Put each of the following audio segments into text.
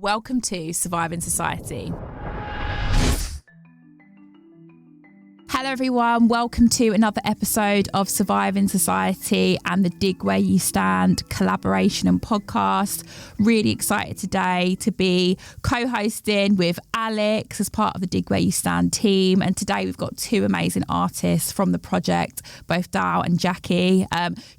Welcome to Surviving Society. Hello everyone, welcome to another episode of Surviving Society and the Dig Where You Stand collaboration and podcast. Really excited today to be co-hosting with Alex as part of the Dig Where You Stand team. And today we've got two amazing artists from the project, both Dal and Jacqui.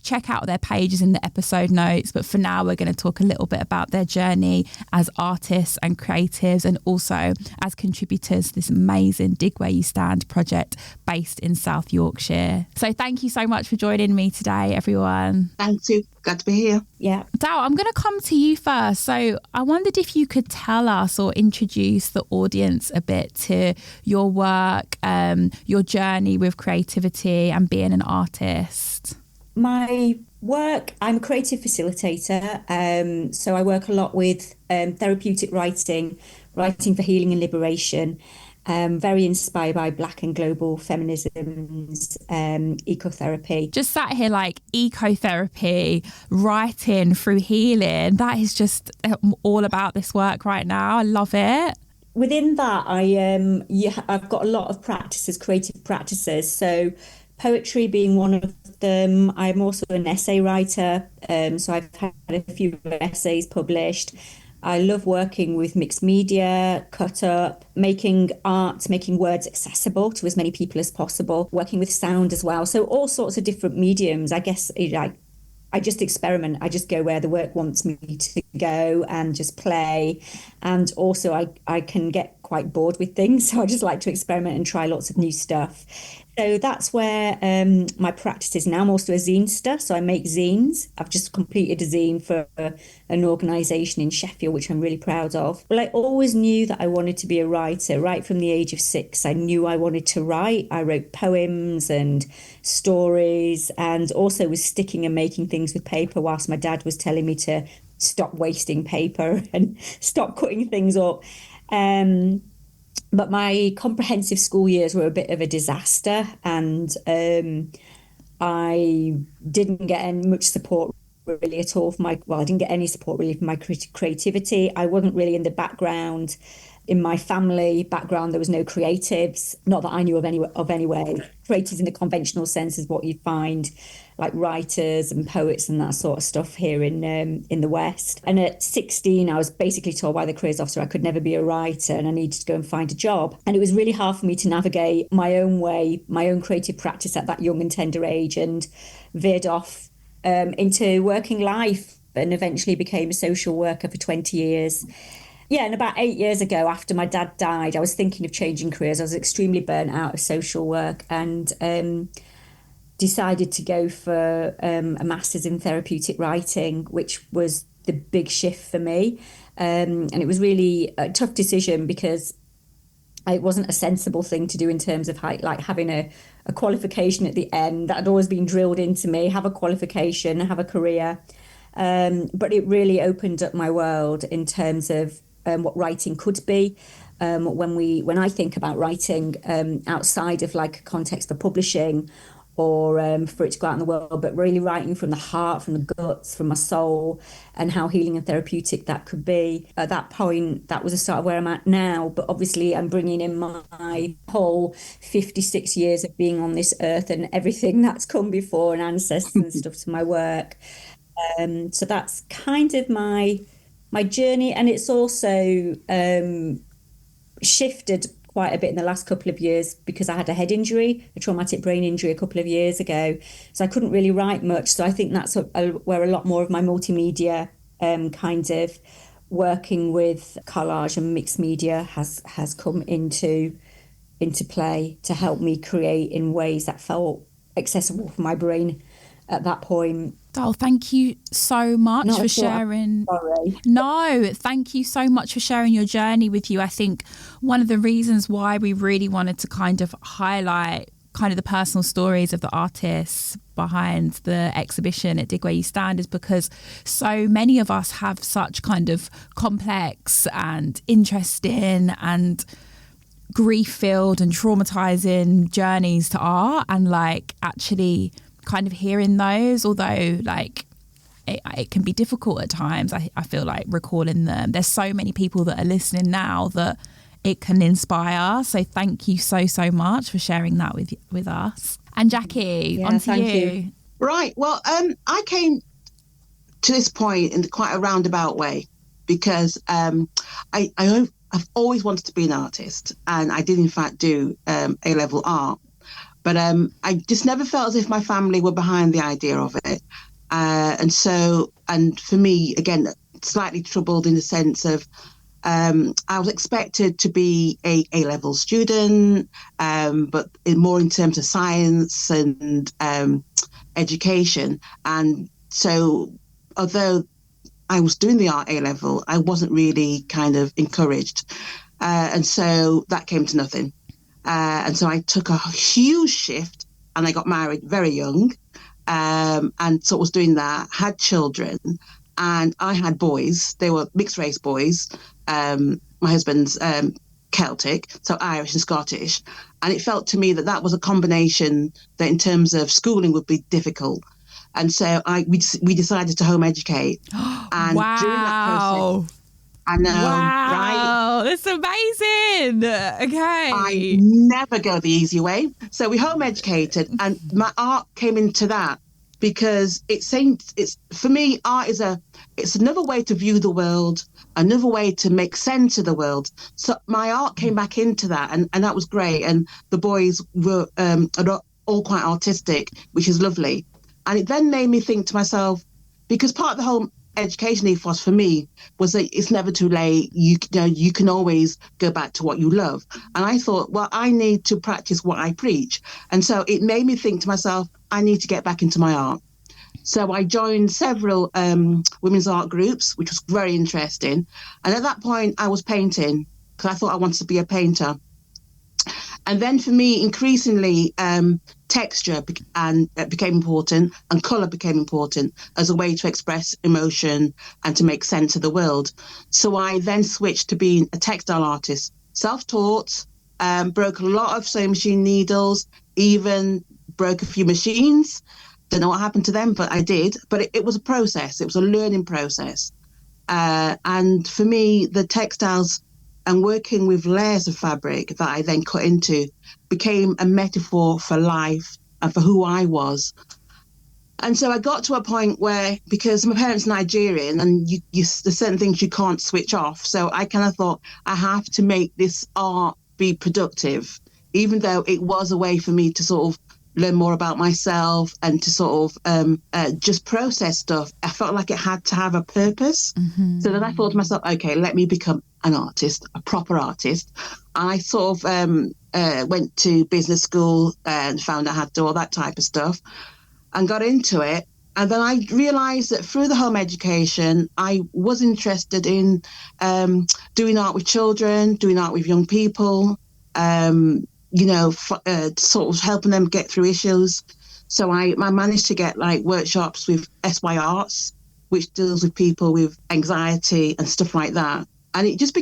Check out their pages in the episode notes. But for now, we're going to talk a little bit about their journey as artists and creatives and also as contributors to this amazing Dig Where You Stand project based in South Yorkshire. So thank you so much for joining me today, everyone. Thank you. Glad to be here. Yeah. Dal, I'm going to come to you first. So I wondered if you could tell us or introduce the audience a bit to your work, your journey with creativity and being an artist. My work, I'm a creative facilitator. So I work a lot with therapeutic writing for healing and liberation. Very inspired by Black and global feminisms, ecotherapy. Just sat here like ecotherapy, writing through healing. That is just all about this work right now. I love it. Within that, I've got a lot of practices, creative practices. So poetry being one of them. I'm also an essay writer. So I've had a few essays published. I love working with mixed media, cut up, making art, making words accessible to as many people as possible, working with sound as well. So all sorts of different mediums. I guess I just experiment. I just go where the work wants me to go and just play. And also I can get quite bored with things. So I just like to experiment and try lots of new stuff. So that's where my practice is now. I'm also a zinester, so I make zines. I've just completed a zine for an organisation in Sheffield, which I'm really proud of. Well, I always knew that I wanted to be a writer. Right from the age of 6, I knew I wanted to write. I wrote poems and stories and also was sticking and making things with paper whilst my dad was telling me to stop wasting paper and stop cutting things up. But my comprehensive school years were a bit of a disaster, and I didn't get much support really at all I didn't get any support really for my creativity. I wasn't really in the background. In my family background, there was no creatives, not that I knew of anyway. Creatives in the conventional sense is what you'd find, like writers and poets and that sort of stuff here in the West. And at 16, I was basically told by the careers officer I could never be a writer and I needed to go and find a job. And it was really hard for me to navigate my own way, my own creative practice at that young and tender age, and veered off into working life and eventually became a social worker for 20 years. Yeah, and about 8 years ago, after my dad died, I was thinking of changing careers. I was extremely burnt out of social work and decided to go for a master's in therapeutic writing, which was the big shift for me. And it was really a tough decision because it wasn't a sensible thing to do in terms of like having a qualification at the end. That had always been drilled into me, have a qualification, have a career. But it really opened up my world in terms of what writing could be. When I think about writing outside of like a context for publishing or for it to go out in the world, but really writing from the heart, from the guts, from my soul, and how healing and therapeutic that could be. At that point, that was the start of where I'm at now. But obviously, I'm bringing in my whole 56 years of being on this earth and everything that's come before and ancestors and stuff to my work. So that's kind of my journey, and it's also shifted quite a bit in the last couple of years because I had a head injury, a traumatic brain injury a couple of years ago. So I couldn't really write much. So I think that's where a lot more of my multimedia kind of working with collage and mixed media has come into play to help me create in ways that felt accessible for my brain at that point. Dal, thank you so much for sharing. Sorry. No, thank you so much for sharing your journey with you. I think one of the reasons why we really wanted to kind of highlight kind of the personal stories of the artists behind the exhibition at Dig Where You Stand is because so many of us have such kind of complex and interesting and grief-filled and traumatizing journeys to art, and like actually kind of hearing those, although like it can be difficult at times. I feel like recalling them. There's so many people that are listening now that it can inspire. So thank you so much for sharing that with us. And Jacqui, on to you. Right. Well, I came to this point in quite a roundabout way because I've always wanted to be an artist, and I did in fact do A-level art, but I just never felt as if my family were behind the idea of it, and for me again, slightly troubled in the sense of I was expected to be a A-level student, but more in terms of science and education. And so, although I was doing the art A-level, I wasn't really kind of encouraged. And so that came to nothing. And so I took a huge shift and I got married very young. And so I was doing that, had children, and I had boys. They were mixed race boys. My husband's Celtic, so Irish and Scottish. And it felt to me that was a combination that in terms of schooling would be difficult. And so we decided to home educate. And wow. During that process, I know, wow, right? That's amazing. Okay. I never go the easy way. So we home educated, and my art came into that because it's for me, art it's another way to view the world, another way to make sense of the world. So my art came back into that, and that was great. And the boys were all quite artistic, which is lovely. And it then made me think to myself, because part of the whole education ethos for me was that it's never too late. You can always go back to what you love. And I thought, well, I need to practice what I preach. And so it made me think to myself, I need to get back into my art. So I joined several women's art groups, which was very interesting. And at that point, I was painting because I thought I wanted to be a painter. And then for me, increasingly, texture became important, and colour became important as a way to express emotion and to make sense of the world. So I then switched to being a textile artist, self-taught, broke a lot of sewing machine needles, even broke a few machines. Don't know what happened to them, but I did. But it was a process. It was a learning process. And for me, the textiles and working with layers of fabric that I then cut into became a metaphor for life and for who I was. And so I got to a point where, because my parents are Nigerian and there's certain things you can't switch off. So I kind of thought I have to make this art be productive, even though it was a way for me to sort of learn more about myself and to sort of just process stuff. I felt like it had to have a purpose. Mm-hmm. So then I thought to myself, okay, let me become an artist, a proper artist. I sort of went to business school and found out how to do all that type of stuff and got into it. And then I realised that through the home education, I was interested in doing art with children, doing art with young people, sort of helping them get through issues. So I managed to get like workshops with SY Arts, which deals with people with anxiety and stuff like that. And it just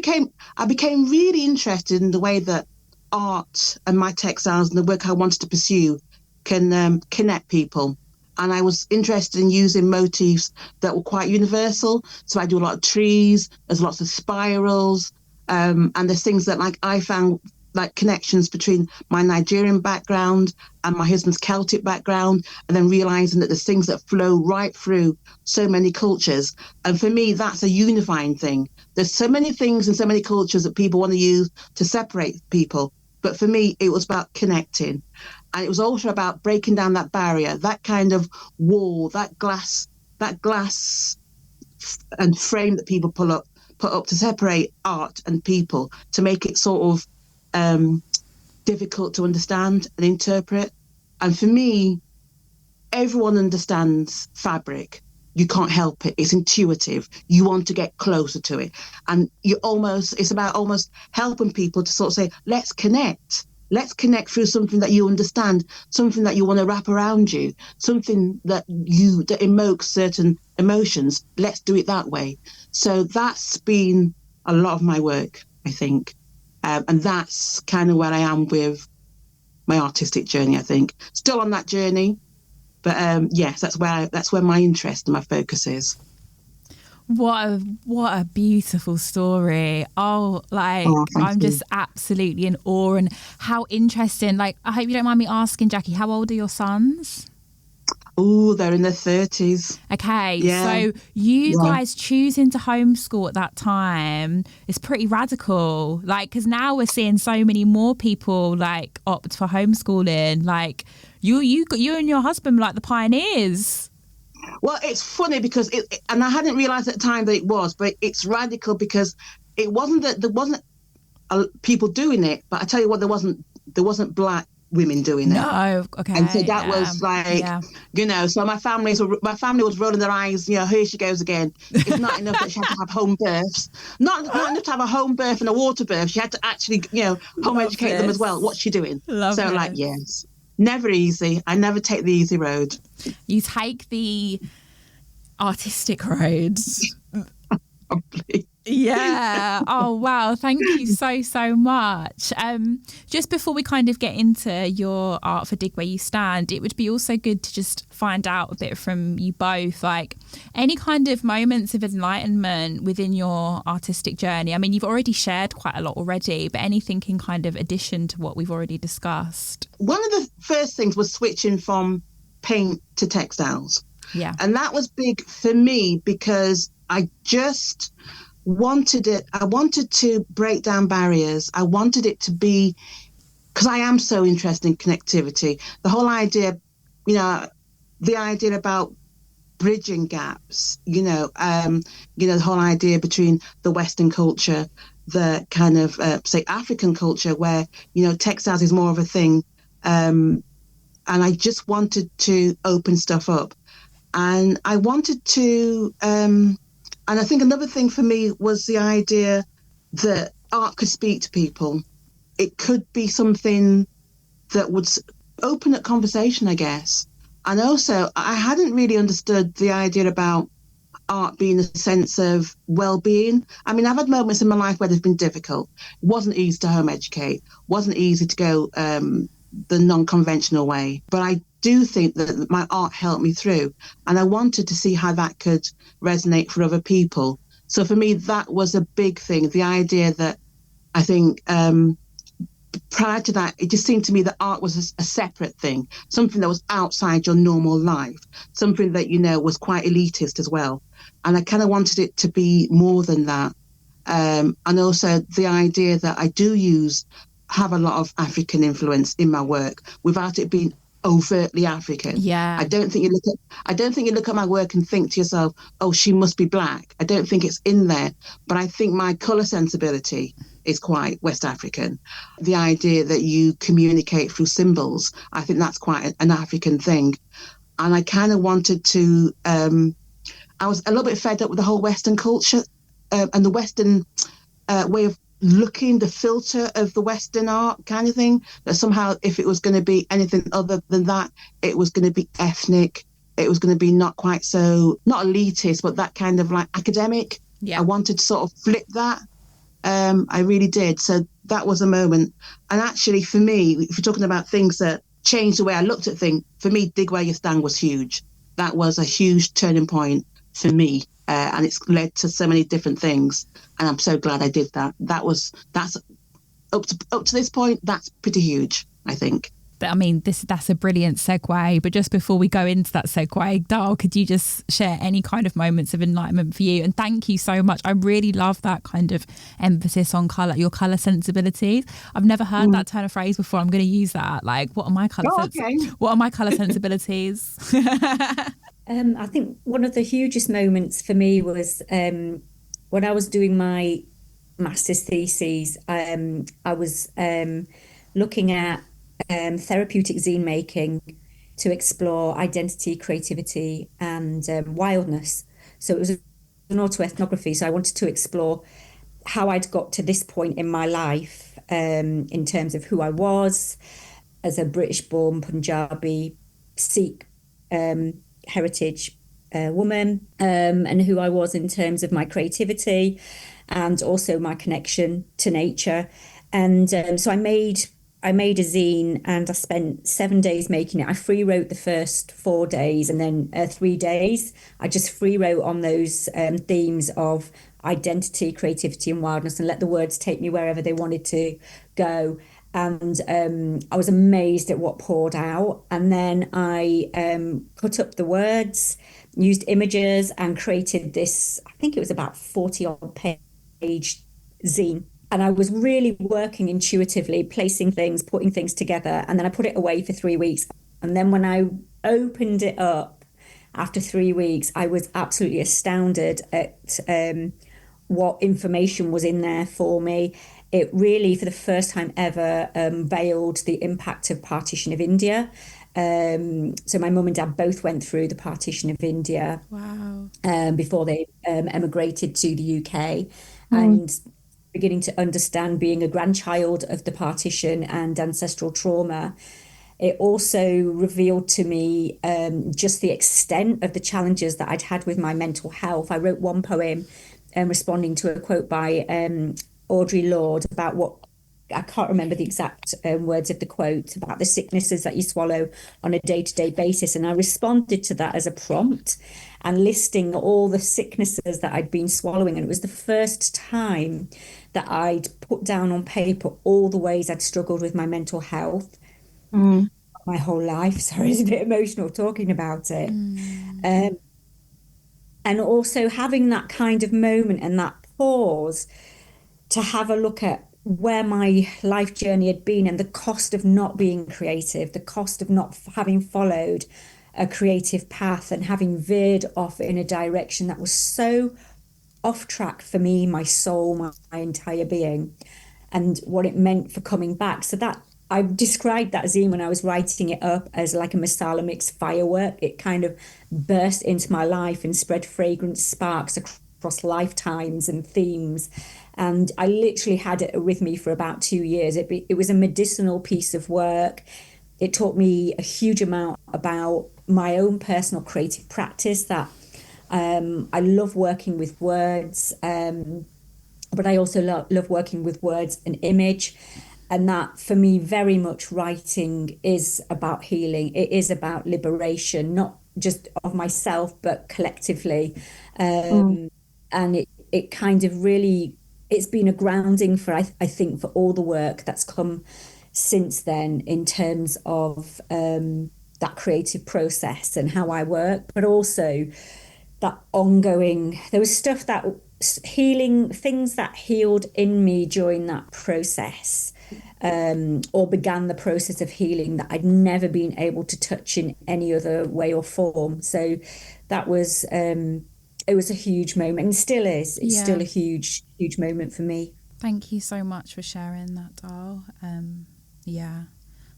I became really interested in the way that art and my textiles and the work I wanted to pursue can connect people. And I was interested in using motifs that were quite universal. So I do a lot of trees, there's lots of spirals, and there's things that like I found like connections between my Nigerian background and my husband's Celtic background, and then realizing that there's things that flow right through so many cultures. And for me, that's a unifying thing. There's so many things and so many cultures that people want to use to separate people. But for me, it was about connecting. And it was also about breaking down that barrier, that kind of wall, that glass and frame that people put up to separate art and people, to make it sort of difficult to understand and interpret. And for me, everyone understands fabric. You can't help it. It's intuitive. You want to get closer to it. And it's about almost helping people to sort of say, let's connect. Let's connect through something that you understand, something that you want to wrap around you, something that evokes certain emotions. Let's do it that way. So that's been a lot of my work, I think. And that's kind of where I am with my artistic journey, I think. Still on that journey, But yes, that's where my interest and my focus is. What a beautiful story. Oh, thank I'm you. just absolutely in awe, and how interesting. Like, I hope you don't mind me asking, Jacqui, how old are your sons? Oh, they're in their 30s. Okay, Yeah, so you yeah. guys choosing to homeschool at that time is pretty radical. Like, because now we're seeing so many more people like opt for homeschooling. Like, you and your husband like the pioneers. Well, it's funny because and I hadn't realised at the time that it was, but it's radical because it wasn't that there wasn't people doing it, but I tell you what, there wasn't black women doing it. No, And so okay, that yeah, was like, yeah. so my family was rolling their eyes, here she goes again. It's not enough that she had to have home births. Not enough to have a home birth and a water birth. She had to actually, home Love educate them as well. What's this. she doing? Love So like, this. yes, never easy. I never take the easy road. You take the artistic road. Probably. Yeah. Oh, wow. Thank you so much. Just before we kind of get into your art for Dig Where You Stand, it would be also good to just find out a bit from you both, like any kind of moments of enlightenment within your artistic journey. I mean, you've already shared quite a lot already, but anything in kind of addition to what we've already discussed? One of the first things was switching from paint to textiles. Yeah. And that was big for me because I just wanted it. I wanted to break down barriers. I wanted it to be, because I am so interested in connectivity. The whole idea, the idea about bridging gaps, the whole idea between the Western culture, the kind of, say, African culture, where, textiles is more of a thing. And I just wanted to open stuff up. And I wanted to, and I think another thing for me was the idea that art could speak to people. It could be something that would open up conversation, I guess. And also, I hadn't really understood the idea about art being a sense of well-being. I mean, I've had moments in my life where they've been difficult. It wasn't easy to home educate, wasn't easy to go the non-conventional way. But I do think that my art helped me through, and I wanted to see how that could resonate for other people. So for me, that was a big thing. The idea that I think prior to that, it just seemed to me that art was a separate thing, something that was outside your normal life, something that, was quite elitist as well. And I kind of wanted it to be more than that. And also the idea that I do have a lot of African influence in my work without it being overtly African. Yeah. I don't think you look at my work and think to yourself, oh, she must be black. I don't think it's in there, but I think my colour sensibility is quite West African. The idea that you communicate through symbols, I think that's quite an African thing. And I kind of wanted to, I was a little bit fed up with the whole Western culture and the Western way of looking, the filter of the Western art kind of thing, that somehow if it was going to be anything other than that, it was going to be ethnic, it was going to be not quite so, not elitist, but that kind of like academic. Yeah. I wanted to sort of flip that. I really did. So that was a moment. And actually for me, if you're talking about things that changed the way I looked at things, for me, Dig Where You Stand was huge. That was a huge turning point for me. And it's led to so many different things, and I'm so glad I did that. That's up to this point. That's pretty huge, I think. I mean, that's a brilliant segue. But just before we go into that segue, Dal, could you just share any kind of moments of enlightenment for you? And thank you so much. I really love that kind of emphasis on colour, your colour sensibilities. I've never heard that turn of phrase before. I'm going to use that. Like, what are my colour What are my colour sensibilities? I think one of the hugest moments for me was when I was doing my master's thesis. I was looking at therapeutic zine making to explore identity, creativity, and wildness. So it was an autoethnography. So I wanted to explore how I'd got to this point in my life in terms of who I was as a British-born Punjabi Sikh heritage woman, and who I was in terms of my creativity and also my connection to nature. And so I made I made a zine and I spent 7 days making it. I free wrote the first 4 days, and then 3 days I just free wrote on those themes of identity, creativity, and wildness, and let the words take me wherever they wanted to go. And I was amazed at what poured out. And then I cut up the words, used images, and created this, I think it was about 40 odd page zine. And I was really working intuitively, placing things, putting things together. And then I put it away for 3 weeks. And then when I opened it up after 3 weeks, I was absolutely astounded at what information was in there for me. It really, for the first time ever, veiled the impact of partition of India. So my mum and dad both went through the partition of India. Wow. Before they emigrated to the UK. And beginning to understand, being a grandchild of the partition and ancestral trauma, it also revealed to me just the extent of the challenges that I'd had with my mental health. I wrote one poem responding to a quote by Audre Lorde about what, I can't remember the exact words of the quote, about the sicknesses that you swallow on a day-to-day basis. And I responded to that as a prompt and listing all the sicknesses that I'd been swallowing. And it was the first time that I'd put down on paper all the ways I'd struggled with my mental health my whole life. Sorry, it's a bit emotional talking about it. And also having that kind of moment and that pause to have a look at where my life journey had been and the cost of not being creative, the cost of not having followed a creative path and having veered off in a direction that was so off track for me, my soul, my entire being, and what it meant for coming back. So that, I described that zine when I was writing it up as like a masala mix firework. It kind of burst into my life and spread fragrant sparks across lifetimes and themes. And I literally had it with me for about 2 years. It was a medicinal piece of work. It taught me a huge amount about my own personal creative practice, that I love working with words, but I also love working with words and image. And that, for me, very much writing is about healing. It is about liberation, not just of myself, but collectively. And it kind of really, it's been a grounding for, I think, for all the work that's come since then in terms of that creative process and how I work, but also that ongoing, there was stuff that healing, things that healed in me during that process, or began the process of healing, that I'd never been able to touch in any other way or form. So that was, it was a huge moment, and still is. It's still a huge moment for me. Thank you so much for sharing that, Dal.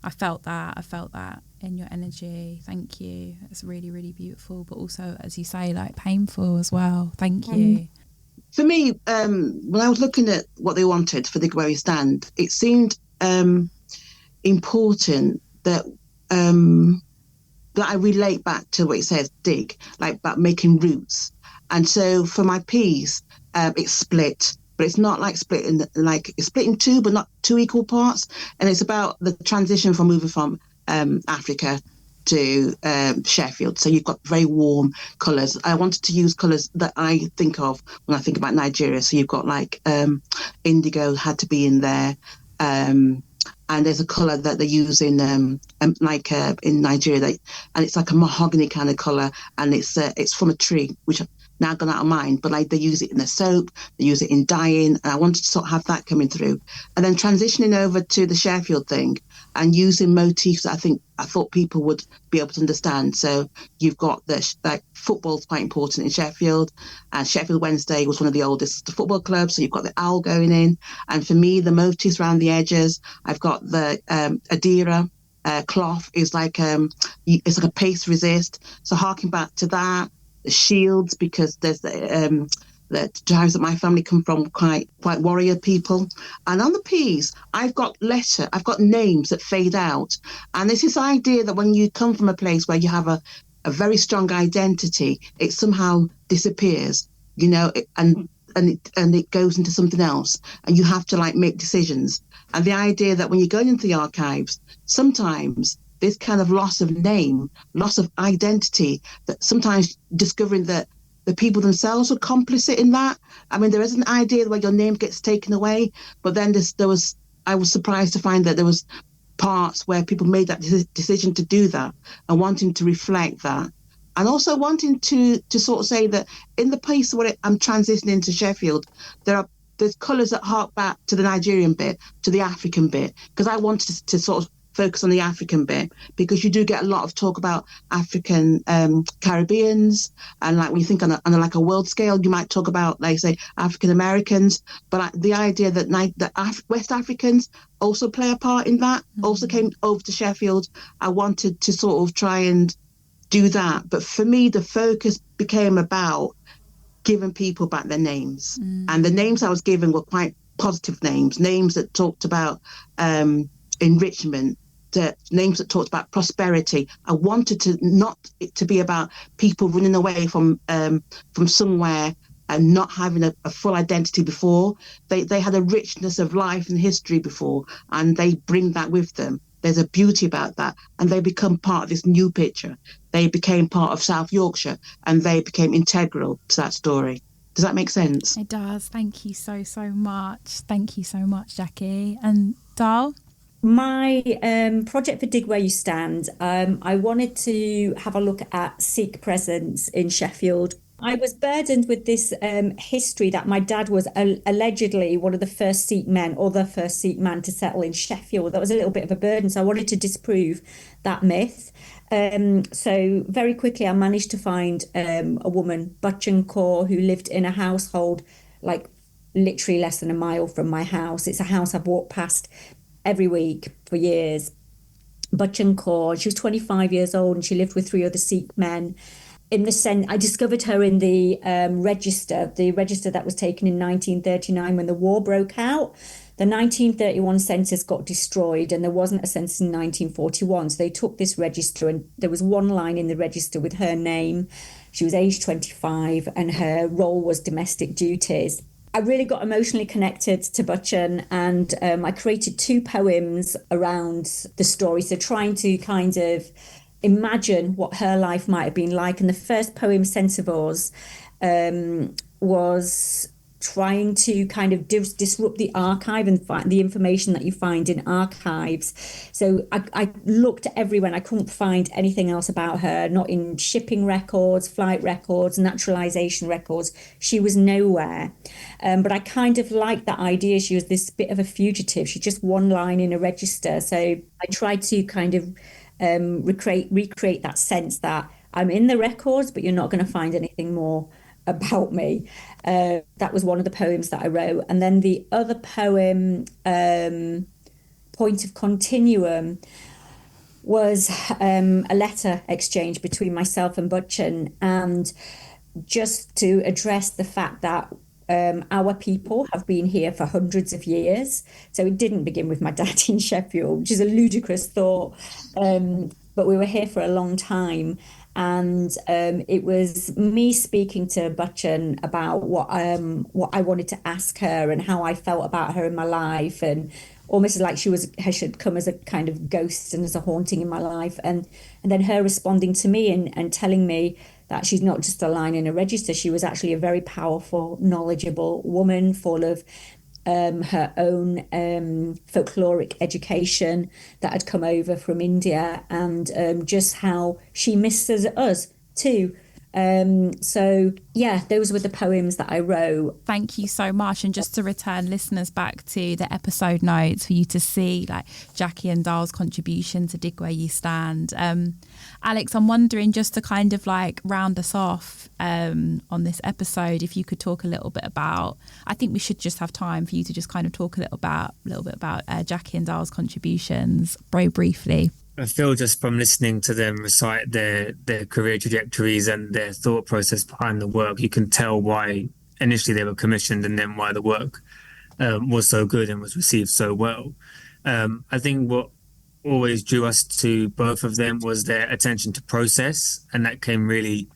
I felt that in your energy. Thank you. It's really, really beautiful, but also, as you say, like painful as well. Thank you. For me, when I was looking at what they wanted for Dig Where We Stand, it seemed important that that I relate back to what it says, dig, like about making roots. And so for my piece, it's split, but it's not like split in it's split in two, but not two equal parts. And it's about the transition from moving from Africa to Sheffield. So you've got very warm colours. I wanted to use colours that I think of when I think about Nigeria. So you've got like indigo had to be in there. And there's a colour that they use in in Nigeria, and it's like a mahogany kind of colour, and it's from a tree, which I've now gone out of mind, but like they use it in the soap, they use it in dyeing, and I wanted to sort of have that coming through. And then transitioning over to the Sheffield thing and using motifs that I thought people would be able to understand. So you've got football's quite important in Sheffield, and Sheffield Wednesday was one of the oldest football clubs, so you've got the owl going in. And for me, the motifs around the edges, I've got the Adira cloth is like it's like a paste resist. So harking back to that, the shields, because there's the tribes that my family come from, quite warrior people. And on the piece, I've got names that fade out. And there's this idea that when you come from a place where you have a very strong identity, it somehow disappears, and and it goes into something else, and you have to like make decisions. And the idea that when you're going into the archives, sometimes this kind of loss of name, loss of identity, that sometimes discovering that the people themselves were complicit in that. I mean, there is an idea where your name gets taken away, but then I was surprised to find that there was parts where people made that decision to do that and wanting to reflect that. And also wanting to sort of say that in the place where I'm transitioning to Sheffield, there's colours that hark back to the Nigerian bit, to the African bit, because I wanted to sort of focus on the African bit, because you do get a lot of talk about African Caribbeans, and like when you think on like a world scale, you might talk about, like say, African Americans, but the idea that West Africans also play a part in that, also came over to Sheffield. I wanted to sort of try and do that, but for me, the focus became about giving people back their names, and the names I was given were quite positive names that talked about enrichment, names that talked about prosperity. I wanted it to be about people running away from somewhere and not having a full identity before. They had a richness of life and history before, and they bring that with them. There's a beauty about that, and they become part of this new picture. They became part of South Yorkshire, and they became integral to that story. Does that make sense? It does. Thank you so much. Thank you so much, Jacqui. And Dal? My project for Dig Where You Stand, I wanted to have a look at Sikh presence in Sheffield. I was burdened with this history that my dad was allegedly one of the first Sikh men, or the first Sikh man to settle in Sheffield. That was a little bit of a burden, so I wanted to disprove that myth. So very quickly I managed to find a woman, Bachchan Kaur, who lived in a household like literally less than a mile from my house. It's a house I've walked past every week for years. Bachchan Kaur, she was 25 years old, and she lived with 3 other Sikh men. I discovered her in the register that was taken in 1939 when the war broke out. The 1931 census got destroyed, and there wasn't a census in 1941. So they took this register, and there was one line in the register with her name. She was aged 25, and her role was domestic duties. I really got emotionally connected to Bachchan, and I created 2 poems around the story. So trying to kind of imagine what her life might have been like. And the first poem, Sense of Us, was trying to kind of disrupt the archive and find the information that you find in archives. So I looked everywhere and I couldn't find anything else about her, not in shipping records, flight records, naturalization records. She was nowhere. But I kind of liked that idea. She was this bit of a fugitive. She's just one line in a register. So I tried to kind of recreate that sense that I'm in the records, but you're not going to find anything more about me. That was one of the poems that I wrote. And then the other poem, Point of Continuum, was a letter exchange between myself and Bachchan, and just to address the fact that our people have been here for hundreds of years. So it didn't begin with my dad in Sheffield, which is a ludicrous thought. But we were here for a long time. And it was me speaking to Bachchan about what I wanted to ask her and how I felt about her in my life, and almost like she should come as a kind of ghost and as a haunting in my life. And then her responding to me and telling me that she's not just a line in a register. She was actually a very powerful, knowledgeable woman, full of her own folkloric education that had come over from India, and just how she misses us too. So yeah, those were the poems that I wrote. Thank you so much. And just to return listeners back to the episode notes for you to see like Jacqui and Dal's contribution to Dig Where You Stand. Alex, I'm wondering, just to kind of like round us off on this episode, if you could talk a little bit about, I think we should just have time for you to just kind of talk a little bit about Jacqui and Dal's contributions very briefly. I feel just from listening to them recite their career trajectories and their thought process behind the work, you can tell why initially they were commissioned and then why the work was so good and was received so well. I think what always drew us to both of them was their attention to process, and that came really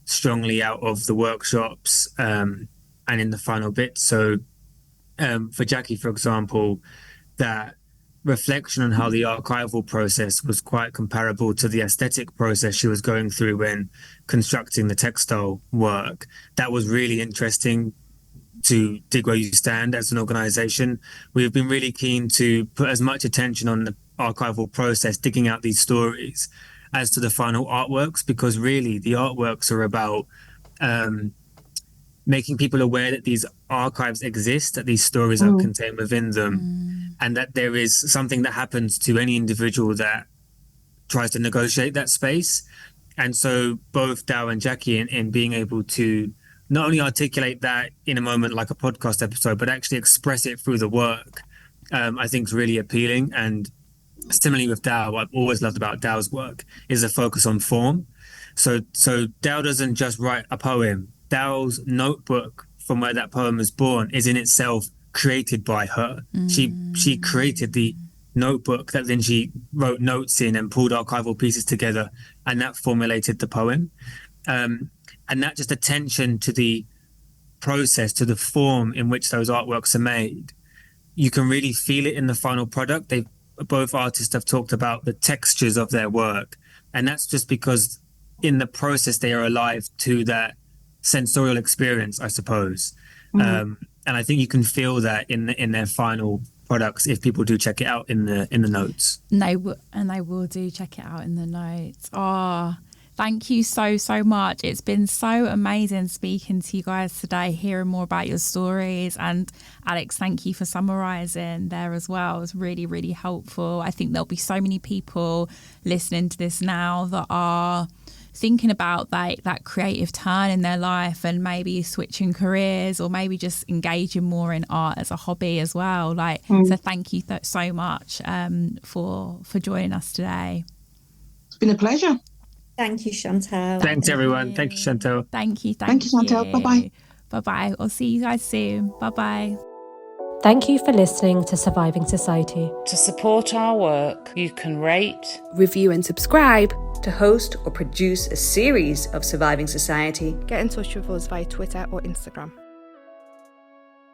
strongly out of the workshops. and in the final bit. So for Jacqui, for example, that reflection on how the archival process was quite comparable to the aesthetic process she was going through when constructing the textile work. That was really interesting to Dig Where You Stand as an organisation. We've been really keen to put as much attention on the archival process, digging out these stories, as to the final artworks, because really the artworks are about making people aware that these archives exist, that these stories are contained within them, and that there is something that happens to any individual that tries to negotiate that space. And so both Dal and Jacqui, in being able to not only articulate that in a moment like a podcast episode, but actually express it through the work, I think is really appealing. And similarly with Dal, what I've always loved about Dal's work is a focus on form. So Dal doesn't just write a poem. Dal's notebook from where that poem was born is in itself created by her. She created the notebook that then she wrote notes in and pulled archival pieces together, and that formulated the poem. And that just attention to the process, to the form in which those artworks are made, you can really feel it in the final product. Both artists have talked about the textures of their work, and that's just because in the process they are alive to that sensorial experience, I suppose. And I think you can feel that in their final products if people do check it out in the notes. And they will do check it out in the notes. Thank you so much. It's been so amazing speaking to you guys today, hearing more about your stories. And Alex, thank you for summarising there as well. It's really, really helpful. I think there'll be so many people listening to this now that are thinking about that creative turn in their life and maybe switching careers or maybe just engaging more in art as a hobby as well. So thank you so much for joining us today. It's been a pleasure. Thank you, Chantal. Thanks, everyone. Thank you, Chantal. Thank you, Chantal. Bye-bye. Bye-bye. I'll see you guys soon. Bye-bye. Thank you for listening to Surviving Society. To support our work, you can rate, review and subscribe to host or produce a series of Surviving Society. Get in touch with us via Twitter or Instagram.